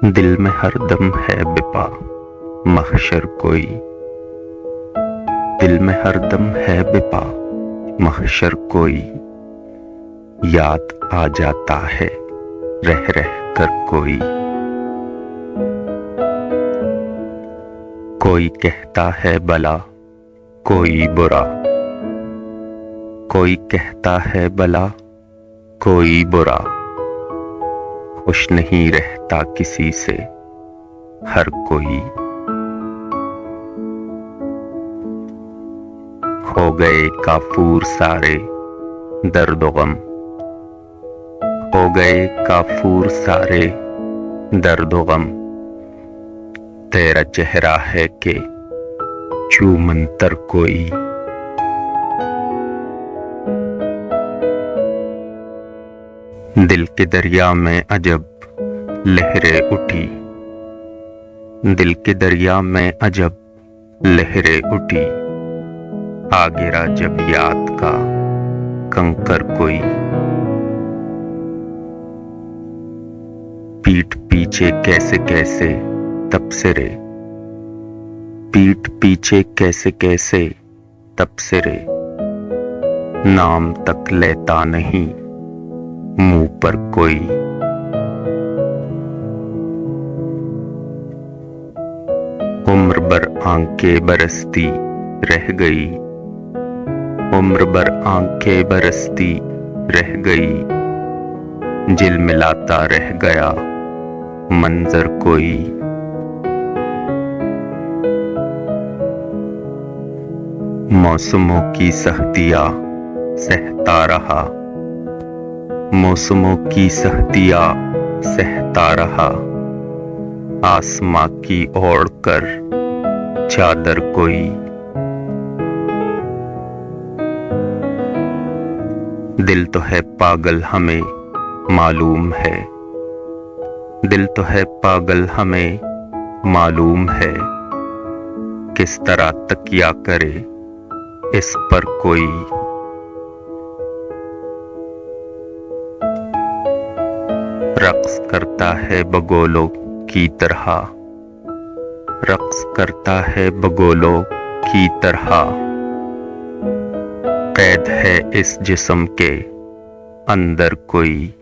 दिल में हरदम है बिपा महशर कोई। दिल में हरदम है बिपा महशर कोई। याद आ जाता है रह रह कर कोई। कोई कहता है भला कोई बुरा। कोई कहता है भला कोई बुरा। खुश नहीं रहता किसी से हर कोई। हो गए काफूर सारे दर्द गम। हो गए काफूर सारे दर्द गम। तेरा चेहरा है कि छू मंतर कोई। दिल के दरिया में अजब लहरें उठी। दिल के दरिया में अजब लहरें उठी। आ गिरा जब याद का कंकर कोई। पीठ पीछे कैसे कैसे तबसरे। पीठ पीछे कैसे कैसे तबसरे। नाम तक लेता नहीं मुंह पर कोई। उम्र भर आंखें बरसती रह गई। उम्र भर आंखें बरसती रह गई। झिलमिलाता रह गया मंजर कोई। मौसमों की सहतियां सहता रहा। मौसमों की सहतियां सहता रहा। आसमां की ओढ़ कर चादर कोई। दिल तो है पागल हमें मालूम है। दिल तो है पागल हमें मालूम है। किस तरह तकिया करे इस पर कोई। रक्स करता है बगोलों की तरह। रक्स करता है बगोलों की तरह। कैद है इस जिस्म के अंदर कोई।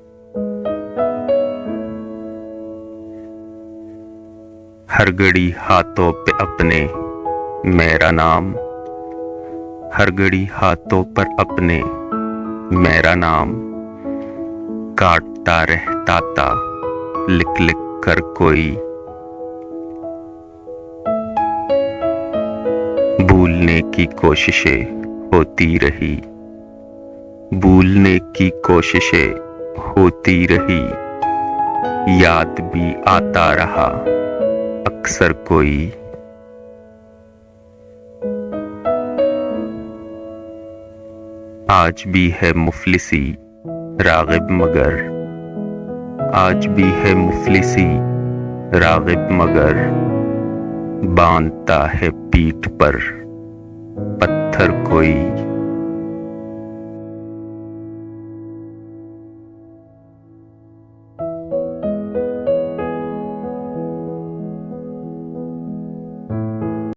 हर घड़ी हाथों पे अपने मेरा नाम। हर घड़ी हाथों पर अपने मेरा नाम। काटता रहता था लिख लिख कर कोई। भूलने की कोशिशें होती रही। भूलने की कोशिशें होती रही। याद भी आता रहा अक्सर कोई। आज भी है मुफलिसी रागिब मगर। आज भी है मुफलिसी रागिब मगर। बांधता है पीठ पर पत्थर कोई।